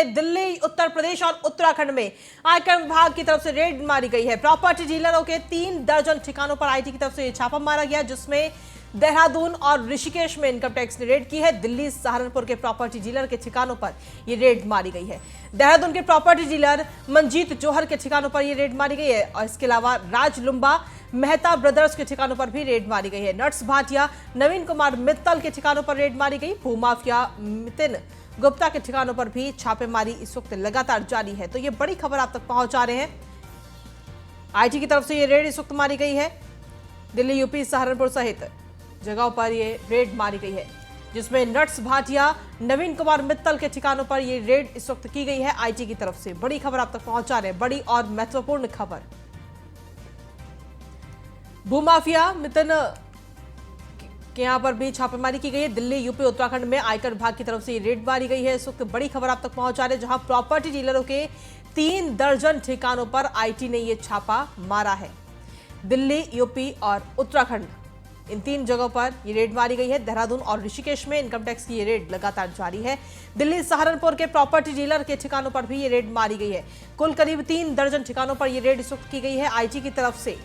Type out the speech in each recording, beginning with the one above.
दिल्ली, उत्तर प्रदेश और उत्तराखंड में आयकर विभाग की तरफ से रेड मारी गई है। प्रॉपर्टी डीलरों के 3 दर्जन ठिकानों पर आईटी की तरफ से छापा मारा गया, जिसमें देहरादून और ऋषिकेश में इनकम टैक्स ने रेड की है। दिल्ली, सहारनपुर के प्रॉपर्टी डीलर के ठिकानों पर यह रेड मारी गई है। देहरादून के प्रॉपर्टी डीलर मंजीत जौहर के ठिकानों पर यह रेड मारी गई है और इसके अलावा राज लुम्बा, मेहता ब्रदर्स के ठिकानों पर भी रेड मारी गई है। नट्स भाटिया, नवीन कुमार मित्तल के ठिकानों पर रेड मारी गई। भूमाफिया नितिन गुप्ता के ठिकानों पर भी छापेमारी इस वक्त लगातार जारी है। तो ये बड़ी खबर आप तक पहुंचा रहे हैं। आईटी की तरफ से ये रेड इस वक्त मारी गई है। दिल्ली, यूपी, सहारनपुर सहित जगहों पर ये रेड मारी गई है, जिसमें नट्स भाटिया, नवीन कुमार मित्तल के ठिकानों पर ये रेड इस वक्त की गई है आईटी की तरफ से। बड़ी खबर आप तक पहुंचा रहे हैं, बड़ी और महत्वपूर्ण खबर। भूमाफिया नितिन के यहां पर भी छापेमारी की गई है। दिल्ली, यूपी, उत्तराखंड में आयकर विभाग की तरफ से रेड मारी गई है। इस वक्त बड़ी खबर आप तक पहुंचा रहे हैं, जहां प्रॉपर्टी डीलरों के 3 दर्जन ठिकानों पर आईटी ने यह छापा मारा है। दिल्ली, यूपी और उत्तराखंड, इन 3 जगहों पर ये रेड मारी गई है। देहरादून और ऋषिकेश में इनकम टैक्स की ये रेड लगातार जारी है। दिल्ली, सहारनपुर के प्रॉपर्टी डीलर के ठिकानों पर भी ये रेड मारी गई है। कुल करीब 3 दर्जन ठिकानों पर ये रेड इस वक्त की गई है आईटी की तरफ से।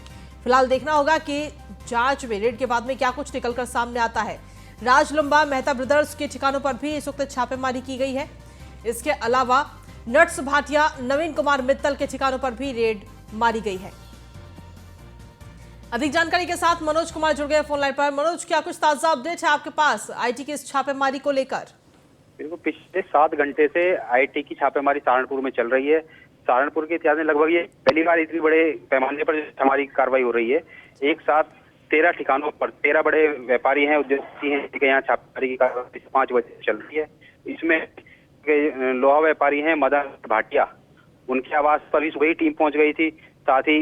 फिलहाल देखना होगा कि जांच में रेड के बाद में क्या कुछ निकलकर सामने आता है। राज लुम्बा, मेहता ब्रदर्स के ठिकानों पर भी इस वक्त छापेमारी की गई है। इसके अलावा नट्स भाटिया, नवीन कुमार मित्तल के ठिकानों पर भी रेड मारी गई है। अधिक जानकारी के साथ मनोज कुमार जुड़ गए फोन लाइन पर। मनोज, क्या कुछ ताजा अपडेट है आपके पास आईटी की इस छापेमारी को लेकर? बिल्कुल, पिछले 7 घंटे से आईटी की छापेमारी सहारनपुर में चल रही है। सहारनपुर के इतिहास में लगभग ये पहली बार इतनी बड़े पैमाने पर हमारी कार्रवाई हो रही है। एक साथ 13 ठिकानों पर 13 बड़े व्यापारी हैं, उद्योगपति हैं, जिनके यहाँ छापेमारी की कार्रवाई 5 बजे चल रही है। इसमें लोहा व्यापारी हैं मदन भाटिया, उनके आवास पर भी सुबह टीम पहुंच गई थी। साथ ही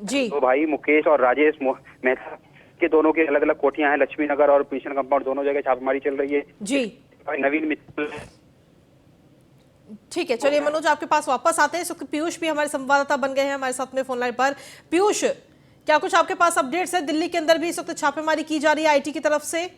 जी, 2 भाई मुकेश और राजेश मेहता के दोनों के अलग अलग कोठियां हैं, लक्ष्मी नगर और मिशन कंपाउंड, दोनों जगह छापेमारी चल रही है। जी, नवीन मित्तल। ठीक है, चलिए मनोज आपके पास वापस आते हैं। इस वक्त पीयूष भी हमारे संवाददाता बन गए हैं हमारे साथ में फोन लाइन पर। पीयूष, क्या कुछ आपके पास अपडेट्स है? दिल्ली के अंदर भी इस वक्त छापेमारी की जा रही है आईटी की तरफ से।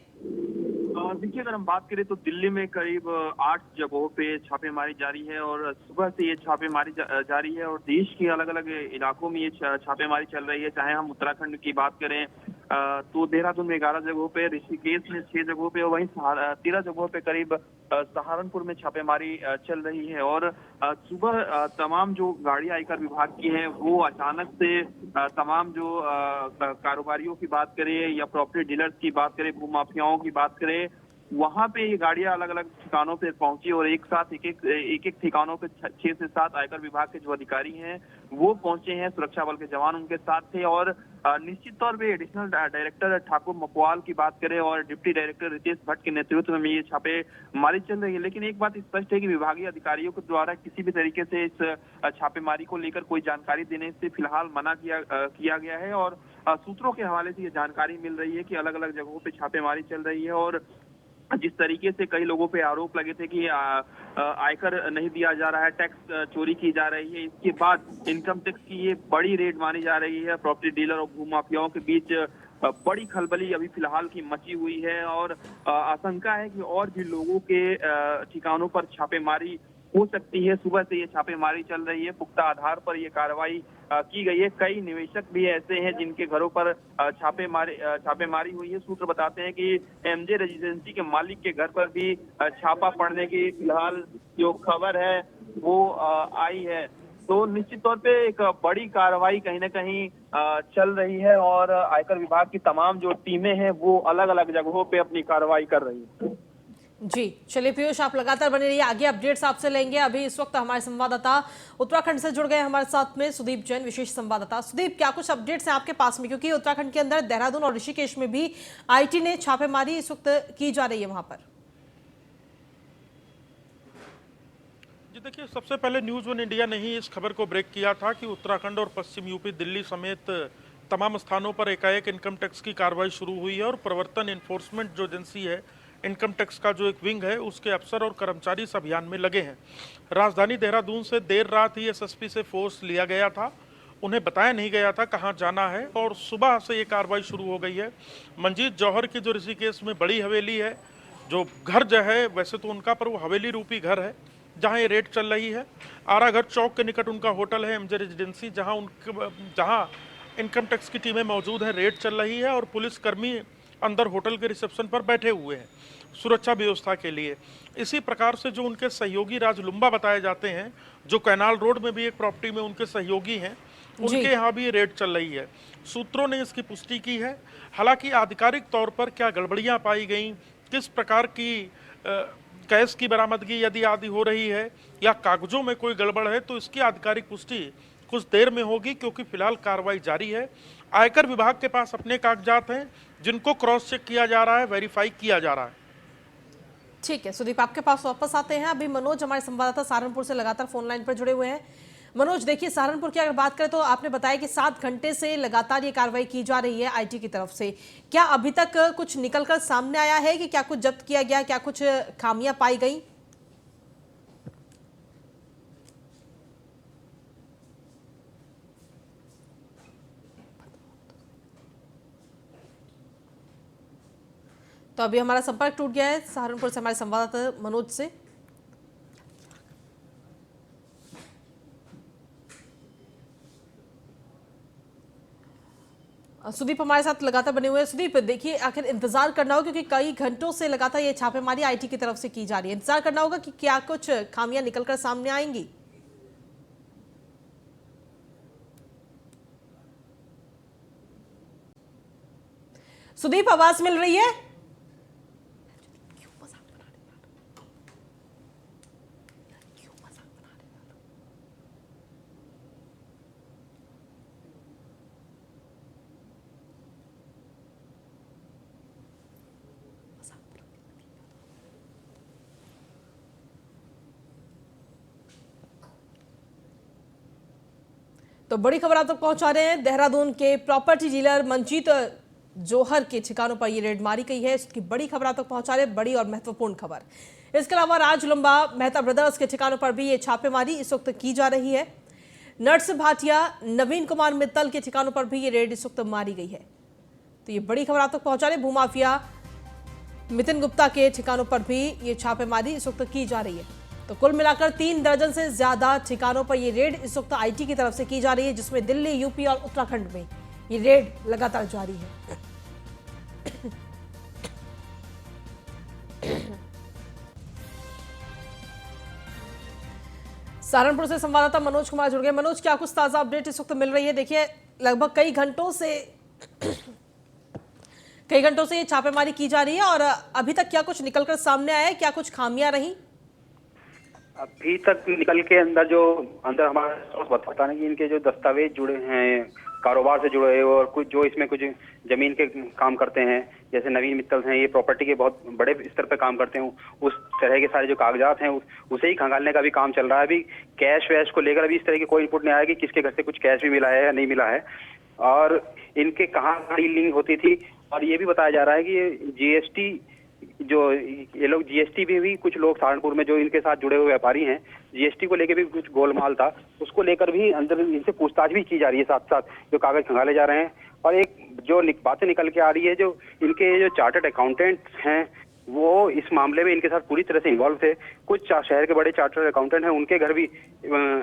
देखिए, अगर हम बात करें तो दिल्ली में करीब 8 जगहों पे छापेमारी जारी है और सुबह से ये छापेमारी जारी है और देश के अलग अलग इलाकों में ये छापेमारी चल रही है। चाहे हम उत्तराखंड की बात करें तो देहरादून में 11 जगहों पे, ऋषिकेश में 6 जगहों पे और वहीं 13 जगहों पे करीब सहारनपुर में छापेमारी चल रही है। और सुबह तमाम जो गाड़ी आयकर विभाग की है वो अचानक से तमाम जो कारोबारियों की बात करें या प्रॉपर्टी डीलर्स की बात करें, भूमाफियाओं की बात करें, वहां पे ये गाड़ियां अलग अलग ठिकानों पे पहुंची और एक साथ एक ठिकानों पे 6 से 7 आयकर विभाग के जो अधिकारी हैं वो पहुंचे हैं। सुरक्षा बल के जवान उनके साथ थे और निश्चित तौर पे एडिशनल डायरेक्टर ठाकुर मकवाल की बात करें और डिप्टी डायरेक्टर रितेश भट्ट के नेतृत्व में ये छापेमारी चल रही है। लेकिन एक बात स्पष्ट है कि विभागीय अधिकारियों के द्वारा किसी भी तरीके से इस छापेमारी को लेकर कोई जानकारी देने से फिलहाल मना किया गया है। और सूत्रों के हवाले से ये जानकारी मिल रही है कि अलग अलग जगहों पे छापेमारी चल रही है और जिस तरीके से कई लोगों पे आरोप लगे थे कि आयकर नहीं दिया जा रहा है, टैक्स चोरी की जा रही है, इसके बाद इनकम टैक्स की ये बड़ी रेड मानी जा रही है। प्रॉपर्टी डीलर और भूमाफियाओं के बीच बड़ी खलबली अभी फिलहाल की मची हुई है और आशंका है कि और भी लोगों के ठिकानों पर छापेमारी हो सकती है। सुबह से ये छापेमारी चल रही है, पुख्ता आधार पर ये कार्रवाई की गई है। कई निवेशक भी ऐसे हैं जिनके घरों पर छापेमारी हुई है। सूत्र बताते हैं कि एमजे रेजिडेंसी के मालिक के घर पर भी छापा पड़ने की फिलहाल जो खबर है वो आई है। तो निश्चित तौर पे एक बड़ी कार्रवाई कहीं ना कहीं चल रही है और आयकर विभाग की तमाम जो टीमें हैं वो अलग अलग जगहों पे अपनी कार्रवाई कर रही है। जी, चलिए पीयूष, आप लगातार बने रहिए, आगे अपडेट्स आपसे लेंगे। अभी इस वक्त हमारे संवाददाता उत्तराखंड से जुड़ गए हमारे साथ में सुदीप जैन, विशेष संवाददाता। सुदीप, क्या कुछ अपडेट्स हैं आपके पास में, क्योंकि उत्तराखंड के अंदर देहरादून और ऋषिकेश में भी आईटी ने छापेमारी इस वक्त की जा रही है वहां पर? जी देखिए, सबसे पहले न्यूज़ वन इंडिया ने ही इस खबर को ब्रेक किया था कि उत्तराखंड और पश्चिम यूपी, दिल्ली समेत तमाम स्थानों पर एकाएक इनकम टैक्स की कार्रवाई शुरू हुई है और प्रवर्तन एनफोर्समेंट जो एजेंसी है, इनकम टैक्स का जो एक विंग है, उसके अफसर और कर्मचारी इस अभियान में लगे हैं। राजधानी देहरादून से देर रात ही एसएसपी से फोर्स लिया गया था, उन्हें बताया नहीं गया था कहां जाना है और सुबह से ये कार्रवाई शुरू हो गई है। मंजीत जौहर की जो ऋषिकेश में बड़ी हवेली है, जो घर जो है वैसे तो उनका, पर वो हवेली रूपी घर है जहां ये रेड चल रही है। आराघर चौक के निकट उनका होटल है एमजे रेजिडेंसी, जहां इनकम टैक्स की टीमें मौजूद हैं। रेड चल रही है और पुलिसकर्मी अंदर होटल के रिसेप्शन पर बैठे हुए हैं सुरक्षा व्यवस्था के लिए। इसी प्रकार से जो उनके सहयोगी राजलुम्बा बताए जाते हैं, जो कैनाल रोड में भी एक प्रॉपर्टी में उनके सहयोगी हैं, उनके यहाँ भी रेड चल रही है। सूत्रों ने इसकी पुष्टि की है। हालांकि आधिकारिक तौर पर क्या गड़बड़ियां पाई गई, किस प्रकार की कैश की बरामदगी यदि आदि हो रही है या कागजों में कोई गड़बड़ है, तो इसकी आधिकारिक पुष्टि कुछ देर में होगी, क्योंकि फिलहाल कार्रवाई जारी है। आयकर विभाग के पास अपने कागजात हैं जिनको क्रॉस चेक किया जा रहा है, वेरीफाई किया जा रहा है। ठीक है सुदीप, आपके पास वापस आते हैं। अभी मनोज हमारे संवाददाता सहारनपुर से लगातार फोन लाइन पर जुड़े हुए हैं। मनोज, देखिए सहारनपुर की अगर बात करें तो आपने बताया कि 7 घंटे से लगातार ये कार्रवाई की जा रही है आईटी की तरफ से। क्या अभी तक कुछ निकलकर सामने आया है कि क्या कुछ जब्त किया गया, क्या कुछ खामियां पाई गई? तो अभी हमारा संपर्क टूट गया है सहारनपुर से हमारे संवाददाता मनोज से। सुदीप हमारे साथ लगातार बने हुए हैं। सुदीप, देखिए आखिर इंतजार करना होगा क्योंकि कई घंटों से लगातार ये छापेमारी आईटी की तरफ से की जा रही है। इंतजार करना होगा कि क्या कुछ खामियां निकलकर सामने आएंगी। सुदीप, आवाज मिल रही है? तो बड़ी खबर आप तक पहुंचा रहे हैं। देहरादून के प्रॉपर्टी डीलर मंजीत जौहर के ठिकानों पर ये रेड मारी गई है। इसकी बड़ी खबर आप तक पहुंचा रहे हैं, बड़ी और महत्वपूर्ण खबर। इसके अलावा राजलुम्बा मेहता ब्रदर्स के ठिकानों पर भी ये छापेमारी इस वक्त की जा रही है। नर्स भाटिया, नवीन कुमार मित्तल के ठिकानों पर भी ये रेड इस वक्त मारी गई है। तो ये बड़ी खबर आप तक पहुंचा रहे। भूमाफिया मितिन गुप्ता के ठिकानों पर भी ये छापेमारी इस वक्त की जा रही है। तो कुल मिलाकर 3 दर्जन से ज्यादा ठिकानों पर ये रेड इस वक्त आईटी की तरफ से की जा रही है, जिसमें दिल्ली, यूपी और उत्तराखंड में ये रेड लगातार जारी है। सहारनपुर से संवाददाता मनोज कुमार जुड़ गए। मनोज, क्या कुछ ताजा अपडेट इस वक्त मिल रही है? देखिए लगभग कई घंटों से ये छापेमारी की जा रही है और अभी तक क्या कुछ निकलकर सामने आया है, क्या कुछ खामियां रही? अभी तक निकल के अंदर हमारे सोर्स बताता है कि इनके जो दस्तावेज जुड़े हैं कारोबार से जुड़े हैं और कुछ जमीन के काम करते हैं, जैसे नवीन मित्तल हैं, ये प्रॉपर्टी के बहुत बड़े स्तर पर काम करते हैं। उस तरह के सारे जो कागजात हैं उसे ही खंगालने का भी काम चल रहा है। अभी कैश वैश को लेकर अभी इस तरह की कोई इनपुट नहीं आया कि किसके घर से कुछ कैश भी मिला है या नहीं मिला है और इनके कहाँ डीलिंग होती थी। और ये भी बताया जा रहा है कि जीएसटी जो ये लोग जीएसटी भी कुछ लोग सहारनपुर में जो इनके साथ जुड़े हुए व्यापारी हैं, जीएसटी को लेकर भी कुछ गोलमाल था, उसको लेकर भी अंदर इनसे पूछताछ भी की जा रही है। साथ साथ जो कागज खंगाले जा रहे हैं और एक जो बातें निकल के आ रही है, जो इनके जो चार्टर्ड अकाउंटेंट्स हैं वो इस मामले में इनके साथ पूरी तरह से इन्वॉल्व थे। कुछ शहर के बड़े चार्टर्ड अकाउंटेंट हैं, उनके घर भी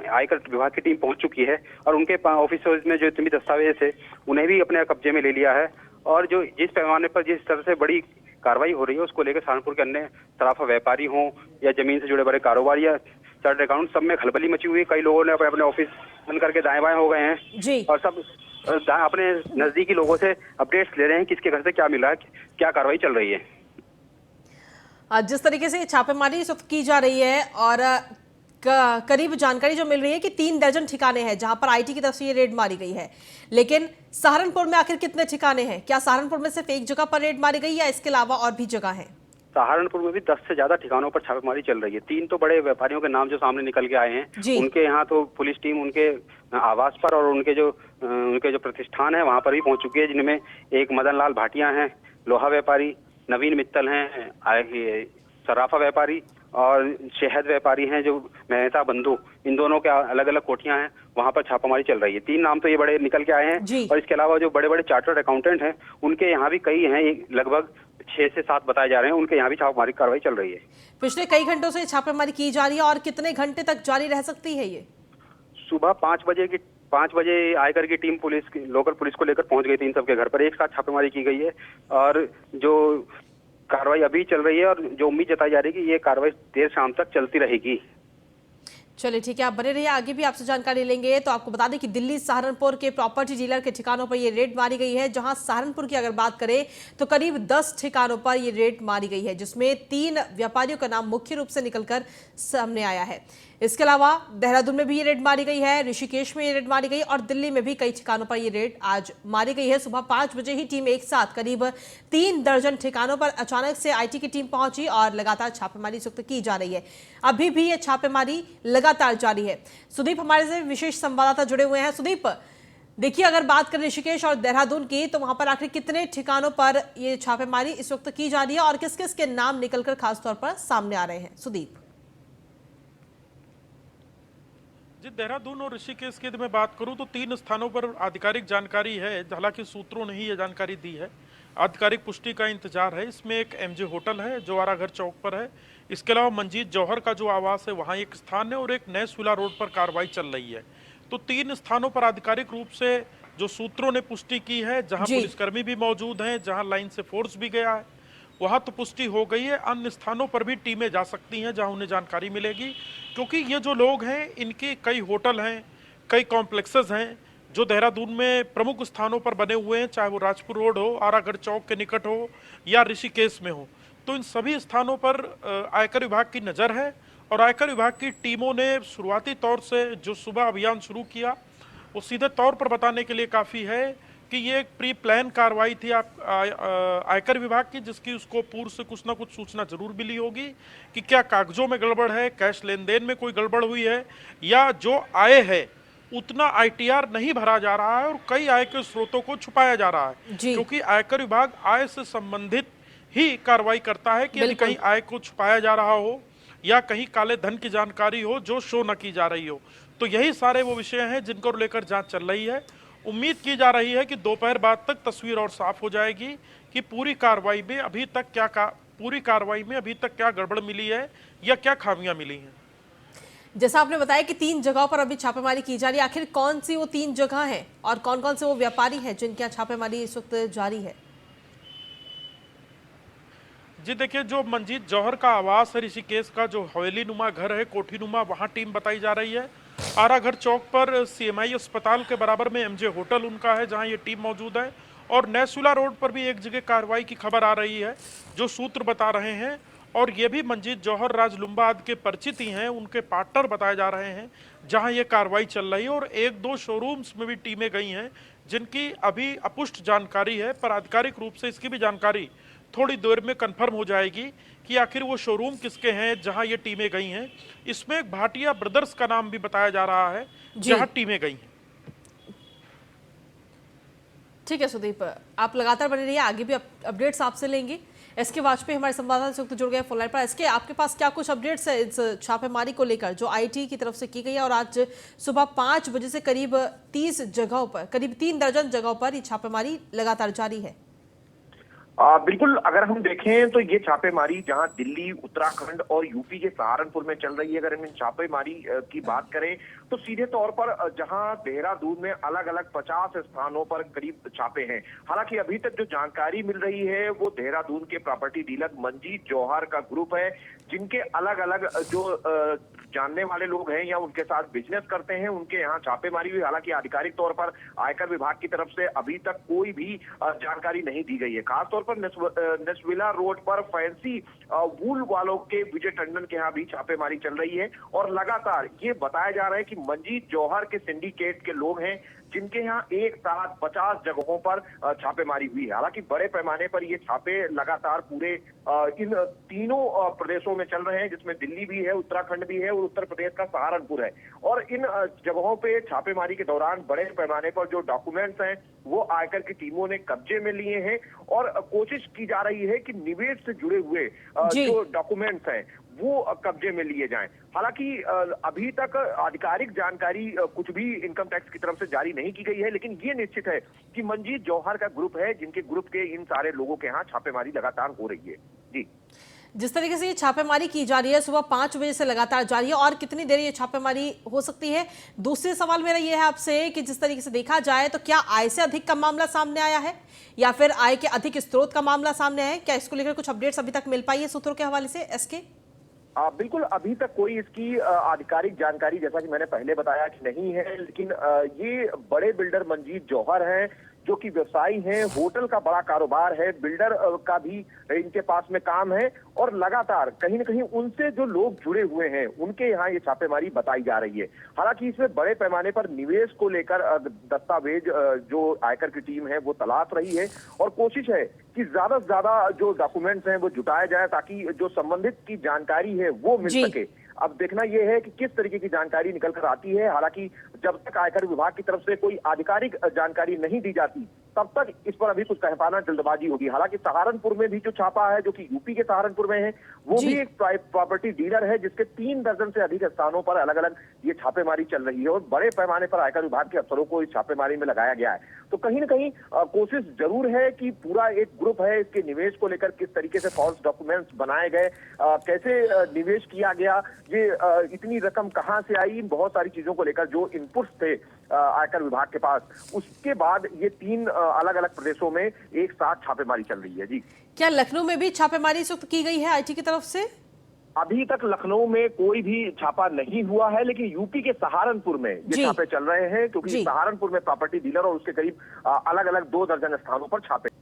आयकर विभाग की टीम पहुंच चुकी है और उनके ऑफिस में जो इतने दस्तावेज थे उन्हें भी अपने कब्जे में ले लिया है। और जो जिस पैमाने पर जिस तरह से बड़ी कार्रवाई हो रही है उसको लेकर सहारनपुर के अन्य सराफा व्यापारी हों या जमीन से जुड़े बड़े कारोबार या चार्टर्ड अकाउंट, सब में खलबली मची हुई है। कई लोगों ने अपने ऑफिस बंद करके दाएं बाएं हो गए हैं जी। और सब अपने नजदीकी लोगों से अपडेट्स ले रहे हैं किसके घर से क्या मिला है, क्या कार्रवाई चल रही है। जिस तरीके से छापेमारी इस वक्त की जा रही है और करीब जानकारी जो मिल रही है कि 3 दर्जन ठिकाने हैं जहां पर आईटी की तरफ से ये रेड मारी गई है, लेकिन सहारनपुर में आखिर कितने ठिकाने हैं? क्या सहारनपुर में सिर्फ एक जगह पर रेड मारी गई या इसके अलावा और भी जगह है? सहारनपुर में भी 10 से ज्यादा ठिकानों पर छापेमारी चल रही है। 3 तो बड़े व्यापारियों के नाम जो सामने निकल के आए हैं, उनके यहाँ तो पुलिस टीम उनके आवास पर और उनके जो प्रतिष्ठान है वहां पर भी पहुंच चुकी है, जिनमें एक मदन लाल भाटिया हैं, लोहा व्यापारी, नवीन मित्तल हैं, सराफा व्यापारी और शहद व्यापारी हैं जो मेहता बंधु, इन दोनों के अलग अलग कोठियां हैं, वहां पर छापामारी चल रही है। 3 नाम तो ये बड़े निकल के आए हैं और इसके अलावा जो बड़े बड़े चार्टर्ड अकाउंटेंट हैं उनके यहाँ भी कई हैं, लगभग 6 से 7 बताए जा रहे हैं, उनके यहाँ भी छापेमारी कार्रवाई चल रही है। पिछले कई घंटों से छापेमारी की जा रही है और कितने घंटे तक जारी रह सकती है ये? सुबह 5 बजे आयकर की टीम लोकल पुलिस को लेकर पहुंच गई थी इन सबके घर पर। एक साथ छापेमारी की गई है और जो कार्रवाई अभी चल रही है और जो उम्मीद जताई जा रही है कि ये कार्रवाई देर शाम तक चलती रहेगी। चलिए ठीक है, आप बने रहिए, आगे भी आपसे जानकारी लेंगे। तो आपको बता दें कि दिल्ली सहारनपुर के प्रॉपर्टी डीलर के ठिकानों पर ये रेड मारी गई है, जहां सहारनपुर की अगर बात करें तो करीब 10 ठिकानों पर ये रेड मारी गई है, जिसमें 3 व्यापारियों का नाम मुख्य रूप से निकलकर सामने आया है। इसके अलावा देहरादून में भी ये रेड मारी गई है, ऋषिकेश में ये रेड मारी गई और दिल्ली में भी कई ठिकानों पर ये रेड आज मारी गई है। सुबह 5 बजे ही टीम एक साथ करीब 3 दर्जन ठिकानों पर अचानक से आईटी की टीम पहुंची और लगातार छापेमारी इस वक्त की जा रही है। अभी भी ये छापेमारी लगातार जारी है। सुदीप हमारे से विशेष संवाददाता जुड़े हुए हैं। सुदीप, देखिए अगर बात करें ऋषिकेश और देहरादून की, तो वहां पर आखिर कितने ठिकानों पर ये छापेमारी इस वक्त की जा रही है और किस किस के नाम निकलकर खासतौर पर सामने आ रहे हैं? सुदीप जी, देहरादून और ऋषिकेश की यदि मैं बात करूं तो 3 स्थानों पर आधिकारिक जानकारी है, हालांकि सूत्रों ने ही ये जानकारी दी है। आधिकारिक पुष्टि का इंतजार है। इसमें एक एमजे होटल है जो आराघर चौक पर है। इसके अलावा मंजीत जौहर का जो आवास है वहाँ एक स्थान है और एक नए सुला रोड पर कार्रवाई चल रही है। तो 3 स्थानों पर आधिकारिक रूप से जो सूत्रों ने पुष्टि की है, जहाँ पुलिसकर्मी भी मौजूद हैं, जहाँ लाइन से फोर्स भी गया है, वहाँ तो पुष्टि हो गई है। अन्य स्थानों पर भी टीमें जा सकती हैं जहाँ उन्हें जानकारी मिलेगी, क्योंकि ये जो लोग हैं इनके कई होटल हैं, कई कॉम्प्लेक्सेस हैं जो देहरादून में प्रमुख स्थानों पर बने हुए हैं, चाहे वो राजपुर रोड हो, आरागढ़ चौक के निकट हो या ऋषिकेश में हो। तो इन सभी स्थानों पर आयकर विभाग की नज़र है और आयकर विभाग की टीमों ने शुरुआती तौर से जो सुबह अभियान शुरू किया वो सीधे तौर पर बताने के लिए काफ़ी है कि ये एक प्री प्लान कार्रवाई थी आयकर विभाग की, जिसकी उसको पूर्व से कुछ ना कुछ सूचना जरूर मिली होगी कि क्या कागजों में गड़बड़ है, कैश लेन देन में कोई गड़बड़ हुई है, या जो आय है उतना आईटीआर नहीं भरा जा रहा है और कई आय के स्रोतों को छुपाया जा रहा है। क्योंकि आयकर विभाग आय से संबंधित ही कार्रवाई करता है कि यदि कहीं आय को छुपाया जा रहा हो या कहीं काले धन की जानकारी हो जो शो न की जा रही हो। तो यही सारे वो विषय हैं जिनको लेकर जांच चल रही है। उम्मीद की जा रही है कि दोपहर बाद तक तस्वीर और साफ हो जाएगी कि पूरी कार्रवाई में अभी तक क्या गड़बड़ मिली है या क्या खामियां मिली हैं। जैसा आपने बताया कि 3 जगहों पर अभी छापेमारी की जा रही है, आखिर कौन सी वो 3 जगह हैं और कौन कौन से वो व्यापारी हैं जिनके यहाँ छापेमारी इस वक्त जारी है? जी देखिए, जो मंजीत जौहर का आवास है, ऋषिकेश का जो हवेली नुमा घर है, कोठी नुमा, वहाँ टीम बताई जा रही है। आराघर चौक पर सीएमआई अस्पताल के बराबर में एमजे होटल उनका है जहाँ ये टीम मौजूद है। और नैसुला रोड पर भी एक जगह कार्रवाई की खबर आ रही है जो सूत्र बता रहे हैं, और ये भी मंजीत जौहर, राज लुम्बा आदि के परिचित ही हैं, उनके पार्टनर बताए जा रहे हैं जहां ये कार्रवाई चल रही है। और 1-2 शोरूम्स में भी टीमें गई हैं जिनकी अभी अपुष्ट जानकारी है, पर आधिकारिक रूप से इसकी भी जानकारी थोड़ी देर में कंफर्म हो जाएगी कि आखिर वो शोरूम किसके हैं जहां ये टीमें गई हैं। इसमें एक भाटिया ब्रदर्स का नाम भी बताया जा रहा है जहां टीमें गई हैं। ठीक है सुदीप, आप लगातार बने रहिए, आगे भी अपडेट्स आपसे लेंगे। एसके वाजपेयी हमारे संवाददाता से जुड़ गए फोन लाइन पर। एसके, आपके पास क्या कुछ अपडेट्स है इस छापेमारी को लेकर जो आईटी की तरफ से की गई है और आज सुबह 5 बजे से करीब 30 जगहों पर, करीब 3 दर्जन जगहों पर ये छापेमारी लगातार जारी है? बिल्कुल, अगर हम देखें तो ये छापेमारी जहां दिल्ली, उत्तराखंड और यूपी के सहारनपुर में चल रही है, अगर हम इन छापेमारी की बात करें तो सीधे तौर पर जहां देहरादून में अलग अलग 50 स्थानों पर करीब छापे हैं। हालांकि अभी तक जो जानकारी मिल रही है वो देहरादून के प्रॉपर्टी डीलर मंजीत जौहर का ग्रुप है, जिनके अलग अलग जो जानने वाले लोग हैं या उनके साथ बिजनेस करते हैं, उनके यहाँ छापेमारी हुई। हालांकि आधिकारिक तौर पर आयकर विभाग की तरफ से अभी तक कोई भी जानकारी नहीं दी गई है। खासतौर पर नसविला रोड पर फैंसी वूल वालों के विजय टंडन के यहाँ भी छापेमारी चल रही है और लगातार ये बताया जा रहा है कि मंजीत जौहर के सिंडिकेट के लोग हैं जिनके यहाँ एक साथ 50 जगहों पर छापेमारी हुई है। हालांकि बड़े पैमाने पर ये छापे लगातार पूरे इन तीनों प्रदेशों में चल रहे हैं, जिसमें दिल्ली भी है, उत्तराखंड भी है और उत्तर प्रदेश का सहारनपुर है। और इन जगहों पे छापेमारी के दौरान बड़े पैमाने पर जो डॉक्यूमेंट्स हैं वो आयकर की टीमों ने कब्जे में लिए हैं और कोशिश की जा रही है कि निवेश से जुड़े हुए जो डॉक्यूमेंट्स हैं वो कब्जे में लिए जाएं। हालांकि अभी तक आधिकारिक जानकारी कुछ भी इनकम टैक्स की तरफ से जारी नहीं की गई है, लेकिन ये निश्चित है कि मंजीत जौहर का ग्रुप है, जिनके ग्रुप के इन सारे लोगों के यहाँ छापेमारी लगातार हो रही है। जी, जिस तरीके से ये छापेमारी की जा रही है, सुबह 5 बजे से लगातार जारी है, और कितनी देर ये छापेमारी हो सकती है? दूसरे सवाल मेरा ये है आपसे कि जिस तरीके से देखा जाए तो क्या आय से अधिक का मामला सामने आया है या फिर आय के अधिक स्रोत का मामला सामने आया है? क्या इसको लेकर कुछ अपडेट्स अभी तक मिल पाई है सूत्रों के हवाले से? एसके बिल्कुल, अभी तक कोई इसकी आधिकारिक जानकारी, जैसा कि मैंने पहले बताया, कि नहीं है, लेकिन ये बड़े बिल्डर मंजीत जौहर हैं, जो कि व्यवसायी हैं, होटल का बड़ा कारोबार है, बिल्डर का भी इनके पास में काम है, और लगातार कहीं न कहीं उनसे जो लोग जुड़े हुए हैं उनके यहाँ ये छापेमारी बताई जा रही है। हालांकि इसमें बड़े पैमाने पर निवेश को लेकर दस्तावेज जो आयकर की टीम है वो तलाश रही है, और कोशिश है कि ज्यादा से ज्यादा जो डॉक्यूमेंट्स हैं वो जुटाए जाए, ताकि जो संबंधित की जानकारी है वो मिल सके। अब देखना यह है कि किस तरीके की जानकारी निकल कर आती है। हालांकि जब तक आयकर विभाग की तरफ से कोई आधिकारिक जानकारी नहीं दी जाती, तब तक इस पर अभी कुछ कह पाना जल्दबाजी होगी। हालांकि सहारनपुर में भी जो छापा है, जो कि यूपी के सहारनपुर में है, वो भी एक प्रॉपर्टी डीलर है, जिसके 3 दर्जन से अधिक स्थानों पर अलग अलग ये छापेमारी चल रही है, और बड़े पैमाने पर आयकर विभाग के अफसरों को इस छापेमारी में लगाया गया है। तो कहीं न कहीं कोशिश जरूर है कि पूरा एक ग्रुप है, इसके निवेश को लेकर किस तरीके से फॉल्स डॉक्यूमेंट्स बनाए गए, कैसे निवेश किया गया, ये इतनी रकम कहां से आई, बहुत सारी चीजों को लेकर जो इनपुट्स थे आयकर विभाग के पास, उसके बाद ये 3 अलग अलग प्रदेशों में एक साथ छापेमारी चल रही है। जी, क्या लखनऊ में भी छापेमारी इस वक्त की गई है आईटी की तरफ से? अभी तक लखनऊ में कोई भी छापा नहीं हुआ है, लेकिन यूपी के सहारनपुर में ये छापे चल रहे हैं, क्योंकि सहारनपुर में प्रॉपर्टी डीलर और उसके करीब अलग अलग 2 दर्जन स्थानों पर छापे।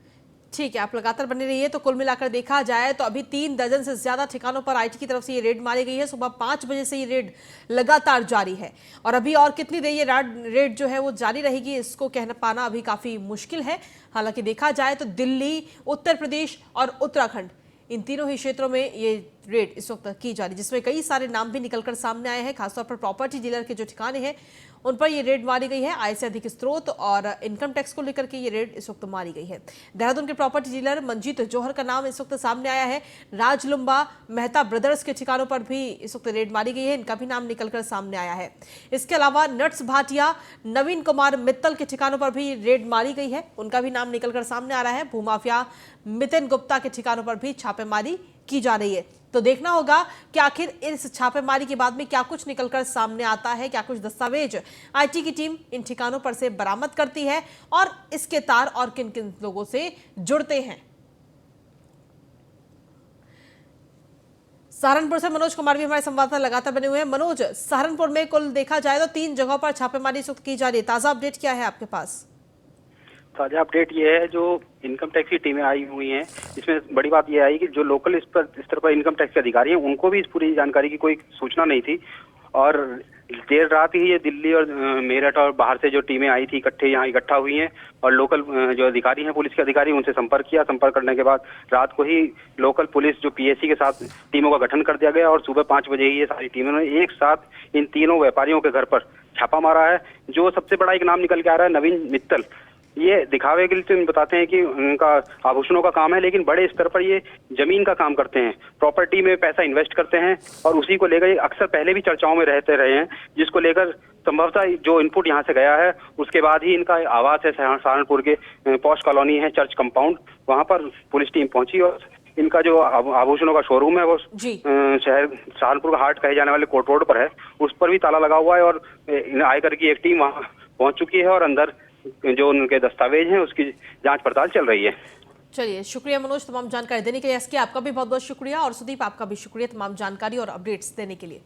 ठीक है, आप लगातार बने रहिए। तो कुल मिलाकर देखा जाए तो अभी 3 दर्जन से ज्यादा ठिकानों पर आईटी की तरफ से ये रेड मारी गई है। सुबह 5 बजे से ये रेड लगातार जारी है, और अभी और कितनी देर ये रेड जो है वो जारी रहेगी, इसको कहना पाना अभी काफी मुश्किल है। हालांकि देखा जाए तो दिल्ली, उत्तर प्रदेश और उत्तराखंड, इन तीनों ही क्षेत्रों में ये रेड इस वक्त की जा रही है, जिसमें कई सारे नाम भी निकलकर सामने आए हैं। खासतौर पर प्रॉपर्टी डीलर के जो ठिकाने हैं उन पर ये रेड मारी गई है। आय से अधिक स्रोत और इनकम टैक्स को लेकर के ये रेड इस वक्त मारी गई है। देहरादून के प्रॉपर्टी डीलर मंजीत जौहर का नाम इस वक्त सामने आया है। राजलुम्बा मेहता ब्रदर्स के ठिकानों पर भी इस वक्त रेड मारी गई है, इनका भी नाम निकलकर सामने आया है। इसके अलावा नट्स भाटिया, नवीन कुमार मित्तल के ठिकानों पर भी रेड मारी गई है, उनका भी नाम निकलकर सामने आ रहा है। भूमाफिया मितिन गुप्ता के ठिकानों पर भी छापेमारी की जा रही है। तो देखना होगा कि आखिर इस छापेमारी के बाद में क्या कुछ निकलकर सामने आता है, क्या कुछ दस्तावेज आईटी की टीम इन ठिकानों पर से बरामद करती है, और इसके तार और किन किन लोगों से जुड़ते हैं। सहारनपुर से मनोज कुमार भी हमारे संवाददाता लगातार बने हुए हैं। मनोज, सहारनपुर में कुल देखा जाए तो 3 जगहों पर छापेमारी की जा रही है, ताजा अपडेट क्या है आपके पास? ताजा अपडेट ये है, जो इनकम टैक्स की टीमें आई हुई हैं, इसमें बड़ी बात ये आई कि जो लोकल स्तर पर इनकम टैक्स के अधिकारी हैं, उनको भी इस पूरी जानकारी की कोई सूचना नहीं थी, और देर रात ही ये दिल्ली और मेरठ और बाहर से जो टीमें आई थी यहाँ इकट्ठा हुई हैं, और लोकल जो अधिकारी हैं, पुलिस के अधिकारी, उनसे संपर्क किया। संपर्क करने के बाद रात को ही लोकल पुलिस जो पीएससी के साथ टीमों का गठन कर दिया गया, और सुबह 5 बजे ही ये सारी टीमों ने एक साथ इन तीनों व्यापारियों के घर पर छापा मारा है। जो सबसे बड़ा एक नाम निकल के आ रहा है, नवीन मित्तल, ये दिखावे के लिए तो बताते हैं कि उनका आभूषणों का काम है, लेकिन बड़े स्तर पर ये जमीन का काम करते हैं, प्रॉपर्टी में पैसा इन्वेस्ट करते हैं, और उसी को लेकर अक्सर पहले भी चर्चाओं में रहते रहे हैं, जिसको लेकर संभवतः जो इनपुट यहाँ से गया है उसके बाद ही इनका आवास है सहारनपुर के पॉश कॉलोनी है, चर्च कंपाउंड, वहां पर पुलिस टीम पहुंची, और इनका जो आभूषणों का शोरूम है वो शहर सहारनपुर का हाट कहे जाने वाले कोर्ट रोड पर है, उस पर भी ताला लगा हुआ है, और आयकर की एक टीम वहां पहुंच चुकी है, और अंदर जो उनके दस्तावेज हैं उसकी जांच पड़ताल चल रही है। चलिए, शुक्रिया मनोज तमाम जानकारी देने के लिए। आपका भी बहुत बहुत शुक्रिया, और सुदीप आपका भी शुक्रिया तमाम जानकारी और अपडेट्स देने के लिए।